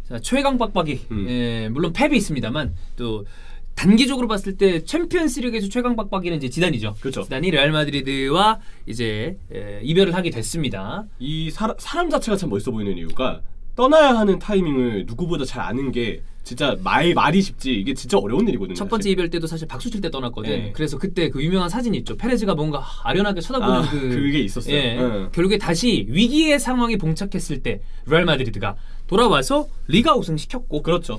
자, 최강 빡빡이. 예, 물론 펩이 있습니다만 또 단기적으로 봤을 때 챔피언스리그에서 최강 빡빡이는 이제 지단이죠. 그렇죠. 지단이 레알 마드리드와 이제 이별을 하게 됐습니다. 이 사람 자체가 참 멋있어 보이는 이유가 떠나야 하는 타이밍을 누구보다 잘 아는 게 진짜 말이 쉽지 이게 진짜 어려운 일이거든요. 첫 번째 이별 때도 사실 박수 칠 때 떠났거든. 네. 그래서 그때 그 유명한 사진이 있죠. 페레즈가 뭔가 아련하게 쳐다보는 그게 있었어요. 예, 결국에 다시 위기의 상황에 봉착했을 때 레알 마드리드가 돌아와서 리가 우승시켰고 그렇죠.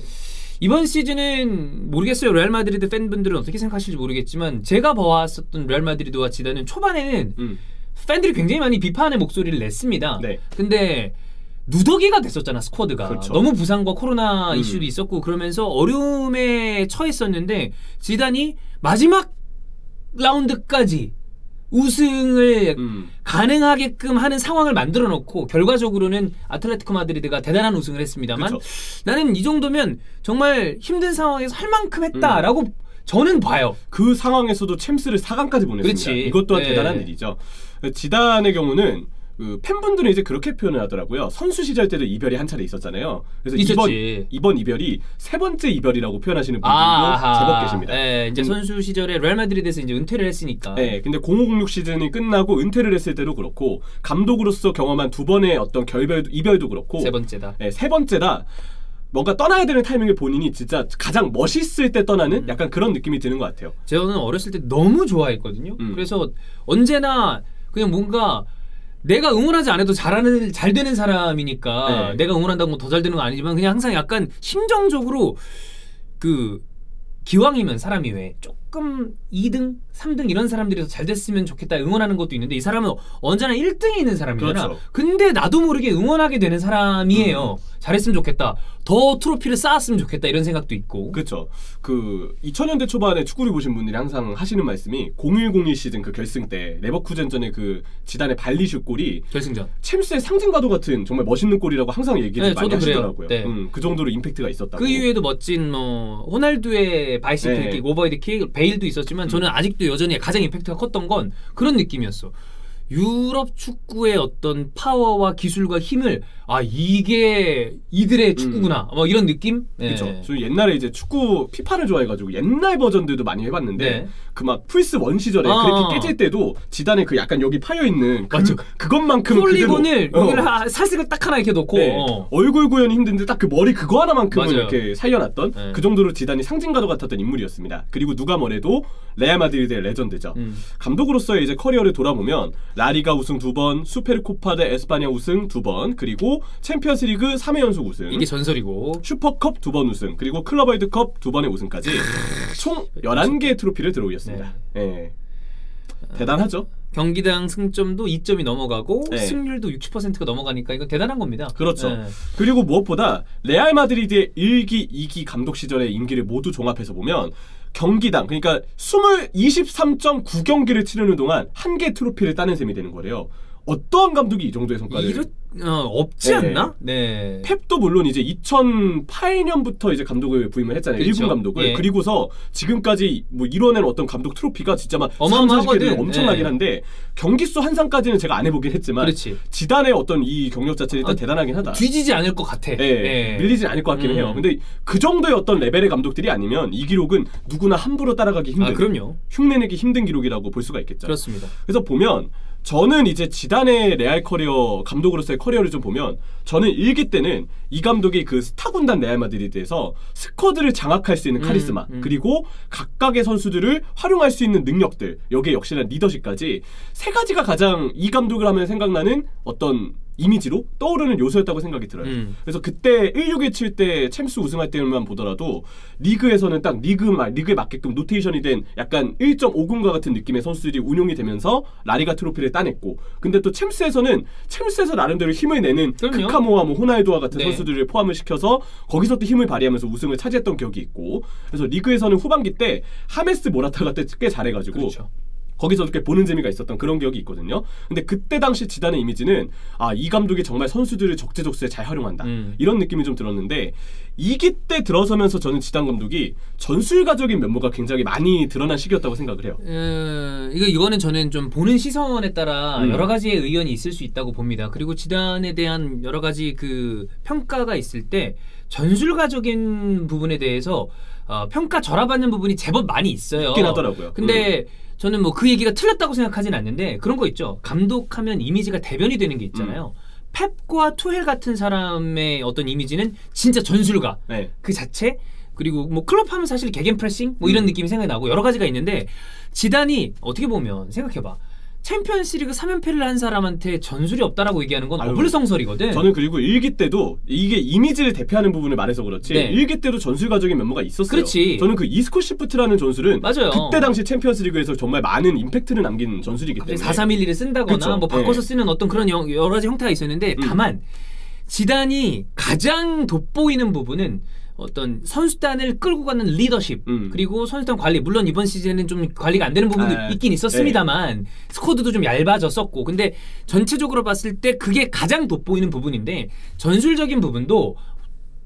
이번 시즌은 모르겠어요. 레알 마드리드 팬분들은 어떻게 생각하실지 모르겠지만 제가 봐왔었던 레알 마드리드와 지단은 초반에는 팬들이 굉장히 많이 비판의 목소리를 냈습니다. 네. 근데 누더기가 됐었잖아 스쿼드가. 그렇죠. 너무 부상과 코로나 이슈도 있었고 그러면서 어려움에 처했었는데 지단이 마지막 라운드까지 우승을 가능하게끔 하는 상황을 만들어 놓고 결과적으로는 아틀레티코 마드리드가 대단한 우승을 했습니다만 그쵸. 나는 이 정도면 정말 힘든 상황에서 할 만큼 했다라고 저는 봐요. 그 상황에서도 챔스를 4강까지 보냈습니다. 그렇지. 이것 또한 네. 대단한 일이죠. 지단의 경우는 그 팬분들은 이제 그렇게 표현을 하더라고요. 선수 시절 때도 이별이 한 차례 있었잖아요. 그래서 이번 이별이 세 번째 이별이라고 표현하시는 분들도 제법 계십니다. 네, 이제 선수 시절에 레알 마드리드에서 이제 은퇴를 했으니까. 네, 근데 0506 시즌이 끝나고 은퇴를 했을 때도 그렇고 감독으로서 경험한 두 번의 어떤 이별도 그렇고 세 번째다. 네, 세 번째다. 뭔가 떠나야 되는 타이밍에 본인이 진짜 가장 멋있을 때 떠나는 약간 그런 느낌이 드는 것 같아요. 저는 어렸을 때 너무 좋아했거든요. 그래서 언제나 그냥 뭔가 내가 응원하지 않아도 잘 되는 사람이니까 네. 내가 응원한다고 더 잘 되는 건 아니지만 그냥 항상 약간 심정적으로 그 기왕이면 사람이 왜 조금 2등, 3등 이런 사람들이 더 잘 됐으면 좋겠다 응원하는 것도 있는데 이 사람은 언제나 1등에 있는 사람이잖아. 그렇죠. 근데 나도 모르게 응원하게 되는 사람이에요. 잘했으면 좋겠다. 더 트로피를 쌓았으면 좋겠다 이런 생각도 있고. 그렇죠. 그 2000년대 초반에 축구를 보신 분들이 항상 하시는 말씀이 0102 시즌 그 결승 때 레버쿠젠전의 그 지단의 발리슛 골이 결승전 챔스의 상징과도 같은 정말 멋있는 골이라고 항상 얘기를 많이 하시더라고요. 네. 그 정도로 임팩트가 있었다고. 그 이후에도 멋진 호날두의 바이시클킥, 오버헤드킥, 베일도 있었지만 저는 아직도 여전히 가장 임팩트가 컸던 건 그런 느낌이었어. 유럽 축구의 어떤 파워와 기술과 힘을 이게 이들의 축구구나 뭐 이런 느낌? 그렇죠. 네. 저 옛날에 이제 축구 피파를 좋아해가지고 옛날 버전들도 많이 해봤는데 네. 그 막 플스 1 시절에 그렇게 깨질 때도 지단에 그 약간 여기 파여 있는 그것만큼 폴리곤을 여기를 살색을 딱 하나 이렇게 놓고 얼굴 구현이 힘든데 딱 그 머리 그거 하나만큼은 맞아요. 이렇게 살려놨던 네. 그 정도로 지단이 상징과도 같았던 인물이었습니다. 그리고 누가 뭐래도 레알 마드리드의 레전드죠. 감독으로서의 이제 커리어를 돌아보면 라리가 우승 2번, 수페르코파 데 에스파냐 우승 2번, 그리고 챔피언스리그 3회 연속 우승. 이게 전설이고. 슈퍼컵 2번 우승, 그리고 클럽 월드컵 2번의 우승까지 총 11개의 트로피를 들어올렸습니다. 네. 대단하죠. 경기당 승점도 2점이 넘어가고 네. 승률도 60%가 넘어가니까 이건 대단한 겁니다. 그렇죠. 네. 그리고 무엇보다 레알 마드리드의 1기, 2기 감독 시절의 임기를 모두 종합해서 보면 경기당, 그러니까 23.9경기를 치르는 동안 한 개 트로피를 따낸 셈이 되는 거래요. 어떠한 감독이 이 정도의 성과를 없지 않나? 네. 펩도 물론 이제 2008년부터 이제 감독을 부임을 했잖아요. 그렇죠. 1군 감독을. 예. 그리고서 지금까지 뭐 이뤄낸 어떤 감독 트로피가 진짜 막 어마어마하거든. 30개는 엄청나긴 예. 한데 경기수 한 상까지는 제가 안 해보긴 했지만 그렇지. 지단의 어떤 이 경력 자체는 일단 대단하긴 하다. 뒤지지 않을 것 같아. 예. 밀리진 않을 것 같기는 해요. 근데 그 정도의 어떤 레벨의 감독들이 아니면 이 기록은 누구나 함부로 따라가기 힘든 그럼요. 흉내내기 힘든 기록이라고 볼 수가 있겠죠. 그렇습니다. 그래서 보면 저는 이제 지단의 레알 커리어 감독으로서의 커리어를 좀 보면 저는 1기 때는 이 감독이 그 스타 군단 레알 마드리드에서 스쿼드를 장악할 수 있는 카리스마 그리고 각각의 선수들을 활용할 수 있는 능력들, 여기에 역시나 리더십까지 세 가지가 가장 이 감독을 하면 생각나는 어떤 이미지로 떠오르는 요소였다고 생각이 들어요. 그래서 그때 1617 때 챔스 우승할 때만 보더라도 리그에서는 딱 리그에 맞게끔 노테이션이 된 약간 1.5군과 같은 느낌의 선수들이 운용이 되면서 라리가 트로피를 따냈고, 근데 또 챔스에서는 챔스에서 나름대로 힘을 내는 크카모와 뭐 호날두와 같은 선수들을 포함을 시켜서 거기서 또 힘을 발휘하면서 우승을 차지했던 기억이 있고, 그래서 리그에서는 후반기 때 하메스 모라타가 꽤 잘해가지고 그렇죠. 거기서도 꽤 보는 재미가 있었던 그런 기억이 있거든요. 근데 그때 당시 지단의 이미지는 이 감독이 정말 선수들을 적재적소에 잘 활용한다. 이런 느낌이 좀 들었는데 2기 때 들어서면서 저는 지단 감독이 전술가적인 면모가 굉장히 많이 드러난 시기였다고 생각을 해요. 이거는 저는 좀 보는 시선에 따라 여러 가지의 의견이 있을 수 있다고 봅니다. 그리고 지단에 대한 여러 가지 그 평가가 있을 때 전술가적인 부분에 대해서 평가 절하받는 부분이 제법 많이 있어요. 있긴 하더라고요. 근데 저는 뭐 그 얘기가 틀렸다고 생각하진 않는데 그런 거 있죠. 감독하면 이미지가 대변이 되는 게 있잖아요. 펩과 투헬 같은 사람의 어떤 이미지는 진짜 전술가 네. 그 자체. 그리고 뭐 클럽 하면 사실 개겐프레싱 뭐 이런 느낌이 생각이 나고 여러 가지가 있는데 지단이 어떻게 보면 생각해봐. 챔피언스리그 3연패를 한 사람한테 전술이 없다라고 얘기하는 건 어불성설이거든. 저는 그리고 1기 때도 이게 이미지를 대표하는 부분을 말해서 그렇지 1기 때도 전술가적인 면모가 있었어요. 그렇지. 저는 그 이스코 시프트라는 전술은 맞아요. 그때 당시 챔피언스리그에서 정말 많은 임팩트를 남긴 전술이기 때문에 4-3-1-1을 쓴다거나 그쵸. 뭐 바꿔서 쓰는 어떤 그런 여러 가지 형태가 있었는데 다만 지단이 가장 돋보이는 부분은 어떤 선수단을 끌고 가는 리더십 그리고 선수단 관리 물론 이번 시즌은 좀 관리가 안 되는 부분도 있긴 있었습니다만 스쿼드도 좀 얇아졌었고 근데 전체적으로 봤을 때 그게 가장 돋보이는 부분인데 전술적인 부분도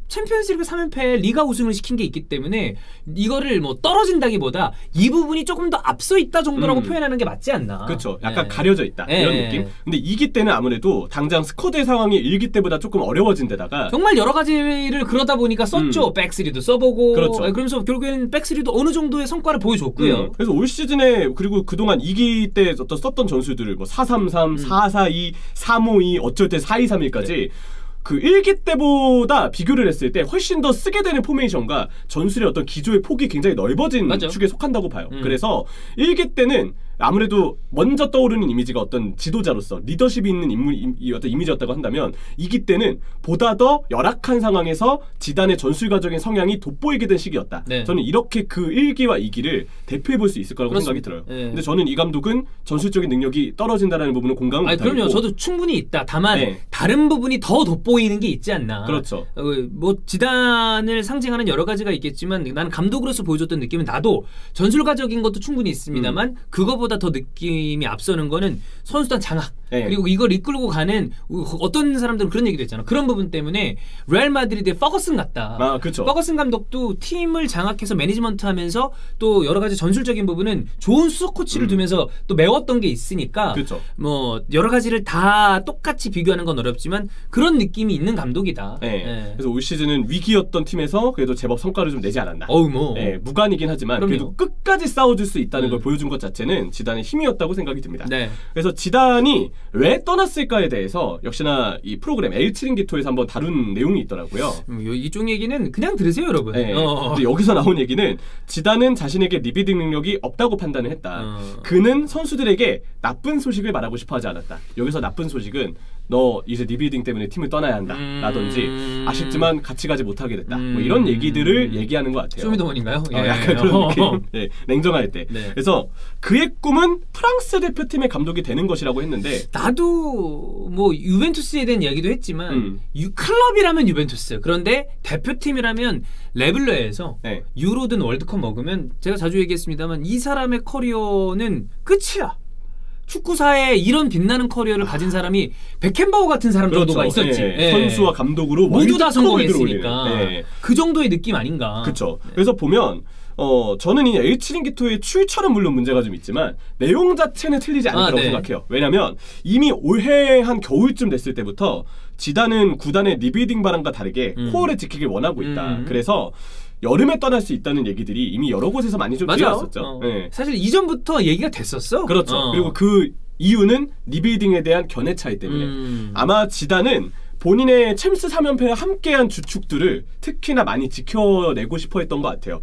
챔피언스리그 3연패 리가 우승을 시킨 게 있기 때문에 이거를 뭐 떨어진다기보다 이 부분이 조금 더 앞서 있다 정도라고 표현하는 게 맞지 않나. 그렇죠. 약간 가려져 있다 이런 느낌. 근데 2기 때는 아무래도 당장 스쿼드의 상황이 1기 때보다 조금 어려워진 데다가 정말 여러 가지를 그러다 보니까 썼죠. 백스리도 써보고 그렇죠. 그러면서 결국에는 백스리도 어느 정도의 성과를 보여줬고요. 그래서 올 시즌에 그리고 그동안 2기 때 어떤 썼던 전술들을 뭐 4-3-3, 4-4-2, 3-5-2 어쩔 때 4-2-3-1까지 그 1기 때보다 비교를 했을 때 훨씬 더 쓰게 되는 포메이션과 전술의 어떤 기조의 폭이 굉장히 넓어진 축에 속한다고 봐요. 그래서 1기 때는 아무래도 먼저 떠오르는 이미지가 어떤 지도자로서 리더십이 있는 어떤 이미지였다고 한다면 2기 때는 보다 더 열악한 상황에서 지단의 전술가적인 성향이 돋보이게 된 시기였다. 네. 저는 이렇게 그 1기와 2기를 대표해 볼 수 있을 거라고 생각이 들어요. 네. 근데 저는 이 감독은 전술적인 능력이 떨어진다는 부분은 공감을 못하고 그럼요. 저도 충분히 있다. 다만 다른 부분이 더 돋보이는 게 있지 않나. 그렇죠. 뭐 지단을 상징하는 여러 가지가 있겠지만 나는 감독으로서 보여줬던 느낌은 나도 전술가적인 것도 충분히 있습니다만 그거보다 더 느낌이 앞서는 거는 선수단 장악 그리고 이걸 이끌고 가는 어떤 사람들은 그런 얘기도 했잖아. 그런 부분 때문에 레알 마드리드의 퍼거슨 같다. 그렇죠. 퍼거슨 감독도 팀을 장악해서 매니지먼트하면서 또 여러 가지 전술적인 부분은 좋은 수석 코치를 두면서 또 메웠던 게 있으니까 그렇죠. 뭐 여러 가지를 다 똑같이 비교하는 건 어렵지만 그런 느낌이 있는 감독이다. 그래서 올 시즌은 위기였던 팀에서 그래도 제법 성과를 좀 내지 않았나. 무관이긴 하지만 그래도 끝까지 싸워줄 수 있다는 걸 보여준 것 자체는 지단의 힘이었다고 생각이 듭니다. 그래서 지단이 왜 떠났을까에 대해서 역시나 이 프로그램 엘 치링기토에서 한번 다룬 내용이 있더라고요. 이쪽 얘기는 그냥 들으세요, 여러분. 근데 여기서 나온 얘기는 지단은 자신에게 리비딩 능력이 없다고 판단을 했다. 그는 선수들에게 나쁜 소식을 말하고 싶어하지 않았다. 여기서 나쁜 소식은 너 이제 리빌딩 때문에 팀을 떠나야 한다 라든지 아쉽지만 같이 가지 못하게 됐다 뭐 이런 얘기들을 얘기하는 것 같아요. 쇼미더머니인가요? 약간 그런 느낌. 냉정할 때. 그래서 그의 꿈은 프랑스 대표팀의 감독이 되는 것이라고 했는데 나도 뭐 유벤투스에 대한 이야기도 했지만 클럽이라면 유벤투스 그런데 대표팀이라면 레블레에서 유로든 월드컵 먹으면 제가 자주 얘기했습니다만 이 사람의 커리어는 끝이야. 축구사에 이런 빛나는 커리어를 가진 사람이 베켄바워 같은 사람 정도가 있었지. 선수와 감독으로 모두 다 성공했으니까 그 정도의 느낌 아닌가. 그렇죠. 그래서 보면 저는 이 엘치링기토의 출처는 물론 문제가 좀 있지만 내용 자체는 틀리지 않을 거라고 생각해요. 왜냐하면 이미 올해 한 겨울쯤 됐을 때부터 지단은 구단의 리빌딩 바람과 다르게 코어를 지키길 원하고 있다. 그래서 여름에 떠날 수 있다는 얘기들이 이미 여러 곳에서 많이 좀 들려왔었죠. 사실 이전부터 얘기가 됐었어. 그렇죠. 그리고 그 이유는 리빌딩에 대한 견해 차이 때문에 아마 지단은 본인의 챔스 3연패와 함께한 주축들을 특히나 많이 지켜내고 싶어 했던 것 같아요.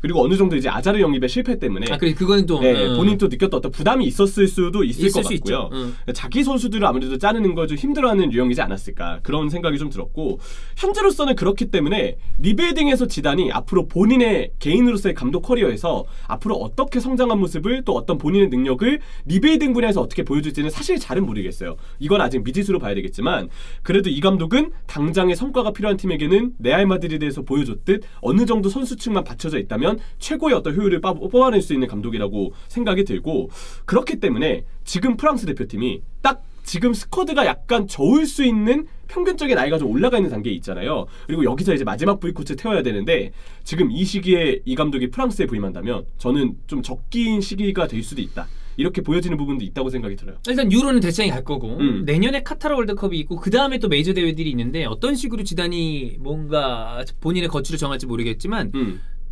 그리고 어느 정도 이제 아자르 영입의 실패 때문에 그거는 좀 본인 또 느꼈던 어떤 부담이 있었을 수도 있을 것 같고요. 자기 선수들을 아무래도 짜내는 걸 좀 힘들어하는 유형이지 않았을까 그런 생각이 좀 들었고 현재로서는 그렇기 때문에 리빌딩에서 지단이 앞으로 본인의 개인으로서의 감독 커리어에서 앞으로 어떻게 성장한 모습을 또 어떤 본인의 능력을 리빌딩 분야에서 어떻게 보여줄지는 사실 잘은 모르겠어요. 이건 아직 미지수로 봐야 되겠지만 그래도 이 감독은 당장의 성과가 필요한 팀에게는 레알 마드리드에서 보여줬듯 어느 정도 선수층만 받쳐져 있다면 보면 최고의 어떤 효율을 뽑아낼 수 있는 감독이라고 생각이 들고 그렇기 때문에 지금 프랑스 대표팀이 딱 지금 스쿼드가 약간 저을 수 있는 평균적인 나이가 좀 올라가 있는 단계에 있잖아요. 그리고 여기서 이제 마지막 V코치 태워야 되는데 지금 이 시기에 이 감독이 프랑스에 부임한다면 저는 좀 적긴 시기가 될 수도 있다. 이렇게 보여지는 부분도 있다고 생각이 들어요. 일단 유로는 대장이 갈 거고 내년에 카타르 월드컵이 있고 그 다음에 또 메이저 대회들이 있는데 어떤 식으로 지단이 뭔가 본인의 거취를 정할지 모르겠지만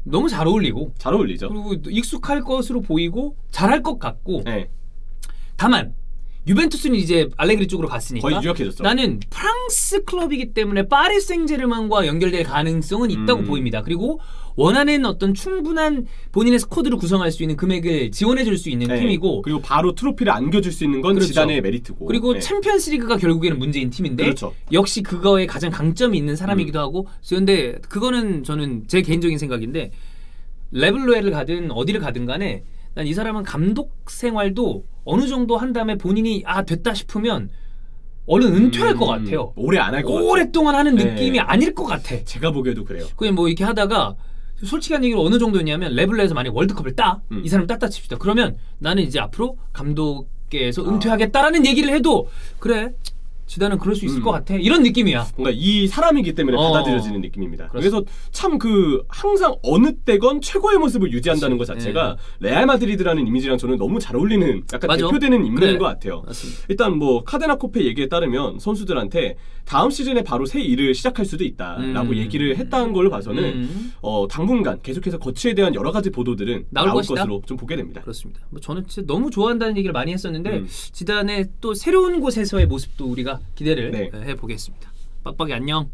너무 잘 어울리고 잘 어울리죠. 그리고 익숙할 것으로 보이고 잘할 것 같고 네. 다만 유벤투스는 이제 알레그리 쪽으로 갔으니까 거의 유력해졌어. 나는 프랑스 클럽이기 때문에 파리 생제르맹과 연결될 가능성은 있다고 보입니다. 그리고 원하는 어떤 충분한 본인의 스쿼드를 구성할 수 있는 금액을 지원해줄 수 있는 네. 팀이고 그리고 바로 트로피를 안겨줄 수 있는 건 그렇죠. 지단의 메리트고 그리고 네. 챔피언스리그가 결국에는 문제인 팀인데 그렇죠. 역시 그거에 가장 강점이 있는 사람이기도 하고 그런데 그거는 저는 제 개인적인 생각인데 레블로에를 가든 어디를 가든 간에 난 이 사람은 감독 생활도 어느 정도 한 다음에 본인이 됐다 싶으면 얼른 은퇴할 것 같아요. 오래 안 할 것 같아요. 오랫동안 하는 네. 느낌이 아닐 것 같아. 제가 보기에도 그래요. 그냥 뭐 이렇게 하다가 솔직한 얘기로 어느 정도였냐면 레블레에서 만약 월드컵을 이 사람 땄다 칩시다. 그러면 나는 이제 앞으로 감독계에서 은퇴하겠다라는 얘기를 해도 그래 지단은 그럴 수 있을 것 같아. 이런 느낌이야. 뭔가 이 사람이기 때문에 받아들여지는 느낌입니다. 그래서 참 항상 어느 때건 최고의 모습을 유지한다는 것 자체가 레알 마드리드라는 이미지랑 저는 너무 잘 어울리는 약간 맞아. 대표되는 인물인 것 같아요. 맞습니다. 일단 뭐 카데나코페 얘기에 따르면 선수들한테 다음 시즌에 바로 새 일을 시작할 수도 있다라고 얘기를 했다는 걸로 봐서는 당분간 계속해서 거치에 대한 여러 가지 보도들은 나올 것으로 좀 보게 됩니다. 그렇습니다. 뭐 저는 진짜 너무 좋아한다는 얘기를 많이 했었는데 지단의 또 새로운 곳에서의 모습도 우리가 기대를 해보겠습니다. 빡빡이 안녕.